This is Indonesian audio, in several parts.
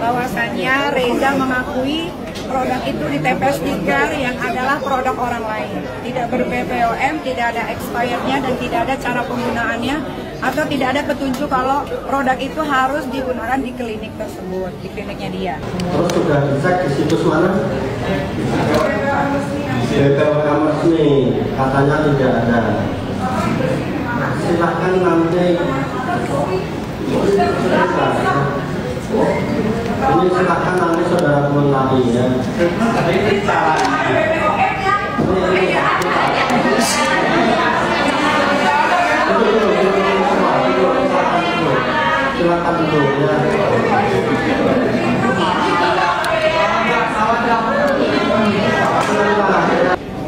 bahwasannya Reza mengakui produk itu di TP stiker yang adalah produk orang lain, tidak ber-BPOM, tidak ada expirednya dan tidak ada cara penggunaannya atau tidak ada petunjuk kalau produk itu harus digunakan di klinik tersebut, di kliniknya dia. Terus sudah dicek di situs mana? BPOM resmi, katanya tidak ada. Silahkan nanti ini silahkan nanti saudara melengkapi ya. Ini caranya. Silakan dulu ya.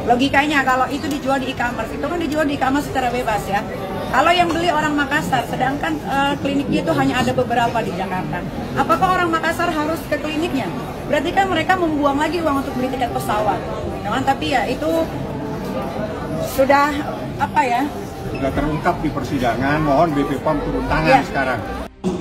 Logikanya kalau itu dijual di e-commerce, itu kan dijual di e-commerce secara bebas ya. Kalau yang beli orang Makassar, sedangkan kliniknya itu hanya ada beberapa di Jakarta. Apakah orang Makassar harus ke kliniknya? Berarti kan mereka membuang lagi uang untuk beli tiket pesawat. Nah, tapi ya itu sudah apa ya? Sudah terungkap di persidangan, mohon BPOM turun tangan ya. Sekarang.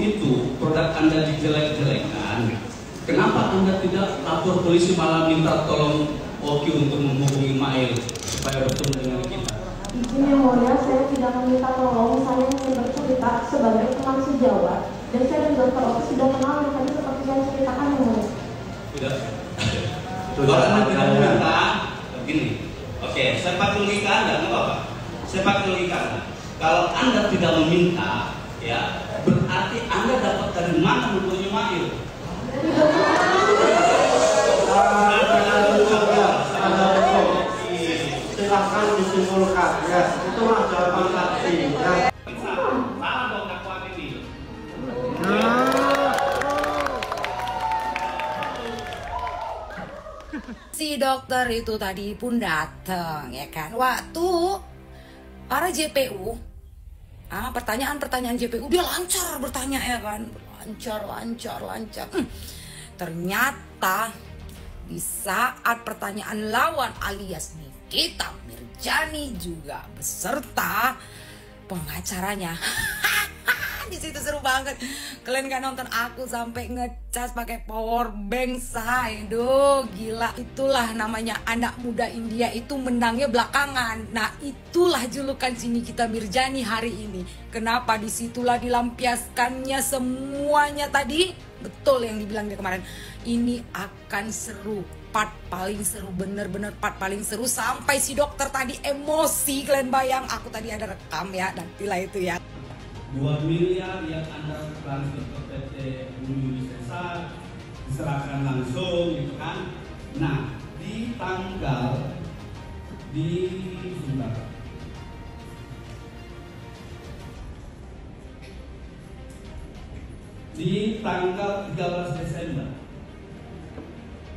Itu produk Anda dijelek-jelekan, kenapa Anda tidak lapor polisi malah minta tolong Oki untuk menghubungi Mail supaya bertemu dengan kita? Izin yang mulia, saya tidak meminta tolong, saya ingin bercerita sebagai teman sejawat dan saya dan Dr. Oki sudah kenal yang tadi seperti saya ceritakan yang mulia. Sudah. Kalau Anda tidak meminta, begini. Oke, saya pakai logika Anda, nggak apa-apa. Saya pakai logika Anda. Kalau Anda tidak meminta, ya berarti Anda dapat dari mana mempunyai Mail? Silahkan disimpulkan ya, itu mah jawaban saksi ya. Salah dong dakwaan ini. Si dokter itu tadi pun datang ya kan, waktu para JPU pertanyaan-pertanyaan JPU dia lancar bertanya ya kan, lancar. Ternyata di saat pertanyaan lawan alias Nikita Mirjani juga beserta pengacaranya. Di situ seru banget. Kalian gak nonton aku sampai ngecas pakai power bank say. Duh, gila. Itulah namanya anak muda India itu menangnya belakangan. Nah, itulah julukan si Nikita Mirjani hari ini. Kenapa disitulah dilampiaskannya semuanya tadi? Betul yang dibilang dia kemarin. Ini akan seru, part paling seru, bener-bener part paling seru sampai si dokter tadi emosi. Kalian bayang, aku tadi ada rekam ya, nantilah itu ya. 2 miliar yang Anda transfer ke PT Unilisesa diserahkan langsung gitu kan. Nah, di tanggal di tanggal 13 Desember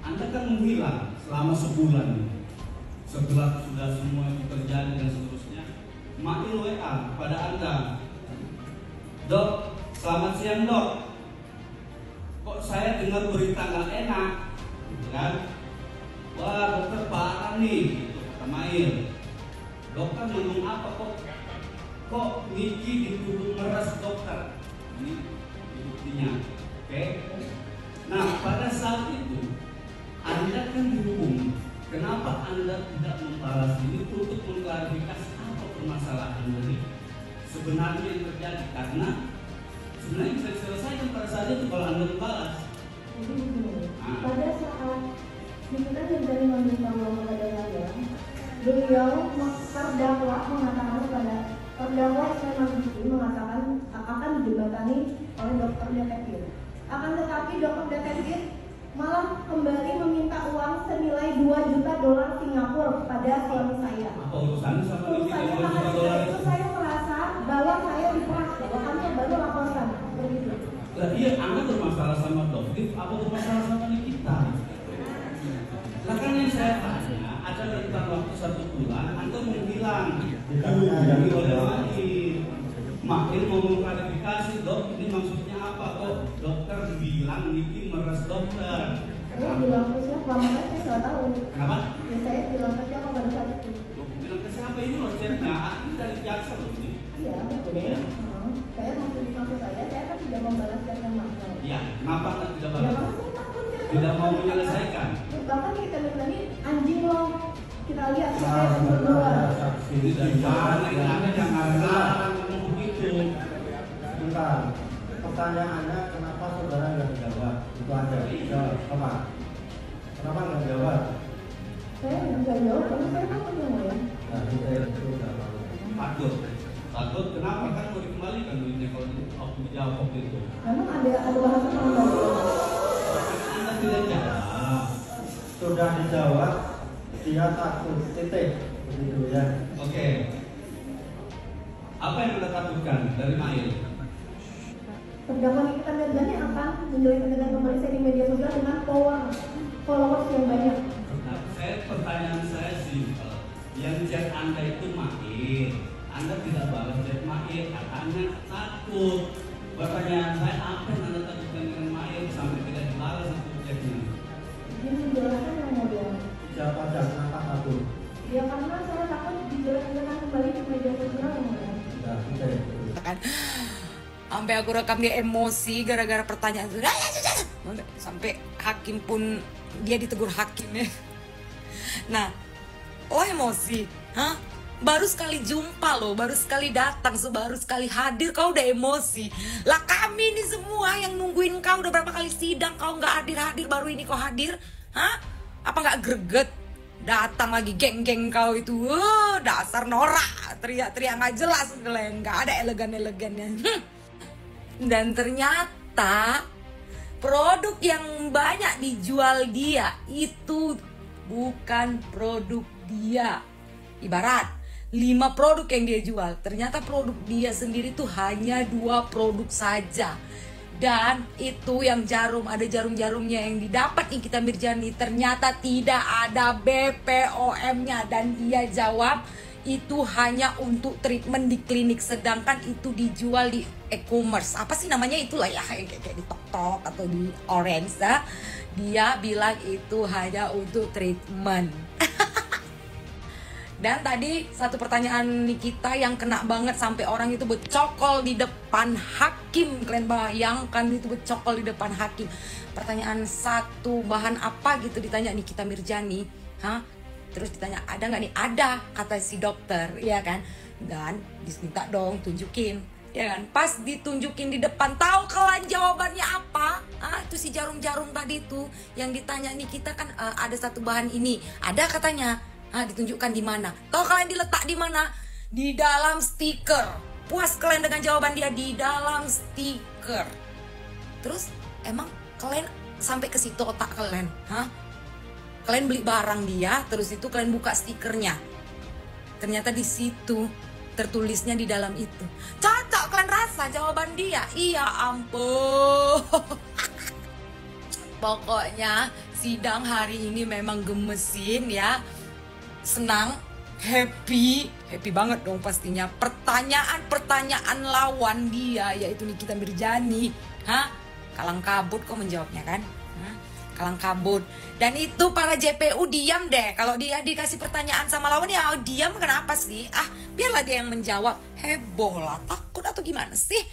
Anda kan menghilang selama sebulan. Setelah sudah semua itu terjadi dan seterusnya, Mail WA pada Anda, "Dok, selamat siang dok. Kok saya dengar berita nggak enak, gitu kan? Wah, dokter parah nih," gitu kata Mail. "Dokter ngomong apa kok? Kok Niki dituduh meres dokter?" Ini buktinya, oke? Nah, pada saat itu Anda kan dihukum. Kenapa Anda tidak membalas ini untuk mengklarifikasi apa permasalahan ini? Sebenarnya yang terjadi karena sebenarnya bisa diselesaikan pada saat itu kalau Anda membalas. Pada saat Nikita Mirjani meminta uang kepada saya, beliau terdakwa mengatakan kepada terdakwa Ismail Marzuki mengatakan akan dijembatani oleh dokter detektif. Akan tetapi dokter detektif malah kembali meminta uang senilai $2 juta Singapura kepada suami saya. Apa urusannya sama Urusannya maka dari itu saya merasa bahwa saya diperas, makanya baru laporkan. Begitu. Lah iya, Anda bermasalah sama dokter, apa bermasalah sama Nikita? Lah kan yang saya tanya, ada rentang waktu 1 bulan, Anda menghilang. Dihubungi oleh Mail mau mengklarifikasi, "Dok, ini maksudnya apa kok dokter bilang Niki meres dokter?" Saya bilang ke siapa? Makanya saya nggak tahu. Kenapa? Ya saya bilang ke siapa pada saat itu. Bilang ke siapa ini loh chatnya? Ini dari jaksa loh ini. Iya, betul. Saya maksud saya kan tidak membalas chat yang Mas. Iya, kenapa Anda tidak Ya balas? karena tidak mau menyelesaikan. Bahkan kita bilang ini anjing loh, kita lihat siapa berdua. Tidak ada yang ngomong begitu. Bentar, pertanyaannya kenapa saudara nggak jawab? Itu aja. Jawab, apa? Kenapa nggak jawab? Saya nggak jawab karena saya takut yang mulia. Nah, itu udah malu. Takut kenapa kan mau dikembalikan duitnya kalau waktu dijawab waktu itu. Memang ada bahasa pengembangan. Anda tidak jawab. Sudah dijawab, dia takut, titik. Begitu ya. Oke. Apa yang Anda takutkan dari Mail? Terdakwa Nikita Mirzani akan menjalankan dengan pemeriksaan di media sosial dengan followers yang banyak. Nah, pertanyaan saya simpel. Yang chat Anda itu Mail. Anda tidak balas chat Mail, katanya takut. Pertanyaan saya, apa yang Anda takutkan dengan Mail sampai tidak dibalas itu chatnya? Dia menjelaskan yang mulia. Siapa aja, kenapa takut? Ya karena saya takut dijelaskan kembali di media sosial yang mulia. Sudah, titik. Kan sampai aku rekam dia emosi gara-gara pertanyaan itu. Sampai hakim pun dia ditegur hakim ya. Nah, oh emosi, hah? Baru sekali jumpa loh, baru sekali datang, baru sekali hadir kau udah emosi. Lah kami ini semua yang nungguin kau udah berapa kali sidang kau nggak hadir-hadir, baru ini kau hadir, hah? Apa nggak greget? Datang lagi geng-geng kau itu, dasar norak, teriak-teriak nggak jelas, nggak ada elegan-elegannya. Dan ternyata produk yang banyak dijual dia itu bukan produk dia. Ibarat 5 produk yang dia jual, ternyata produk dia sendiri tuh hanya 2 produk saja. Dan itu yang jarum, ada jarum-jarumnya yang didapat Nikita Mirzani, ternyata tidak ada BPOM-nya. Dan dia jawab itu hanya untuk treatment di klinik, sedangkan itu dijual di e-commerce. Apa sih namanya itulah ya, kayak di TokTok atau di Orange ya. Dia bilang itu hanya untuk treatment. Dan tadi satu pertanyaan Nikita yang kena banget sampai orang itu bercokol di depan hakim. Kalian bayangkan itu bercokol di depan hakim. Pertanyaan satu, bahan apa gitu ditanya Nikita Mirzani, hah? Terus ditanya ada nggak nih? Ada, kata si dokter, ya kan? Dan diminta dong tunjukin, ya kan? Pas ditunjukin di depan, tahu kalian jawabannya apa? Itu si jarum-jarum tadi tuh yang ditanya Nikita kan, ada satu bahan ini, ada katanya. Ditunjukkan di mana? Tahu kalian diletak di mana? Di dalam stiker. Puas kalian dengan jawaban dia, di dalam stiker. Terus emang kalian sampai ke situ otak kalian? Kalian beli barang dia, terus itu kalian buka stikernya. Ternyata di situ tertulisnya di dalam itu. Cocok kalian rasa jawaban dia? Iya ampun. Pokoknya sidang hari ini memang gemesin ya. Senang, happy banget dong pastinya. Pertanyaan lawan dia yaitu Nikita Mirzani, kalang kabut kok menjawabnya kan, kalang kabut. Dan itu para JPU diam deh kalau dia dikasih pertanyaan sama lawan ya diam. Kenapa sih? Biarlah dia yang menjawab. Heboh lah, takut atau gimana sih?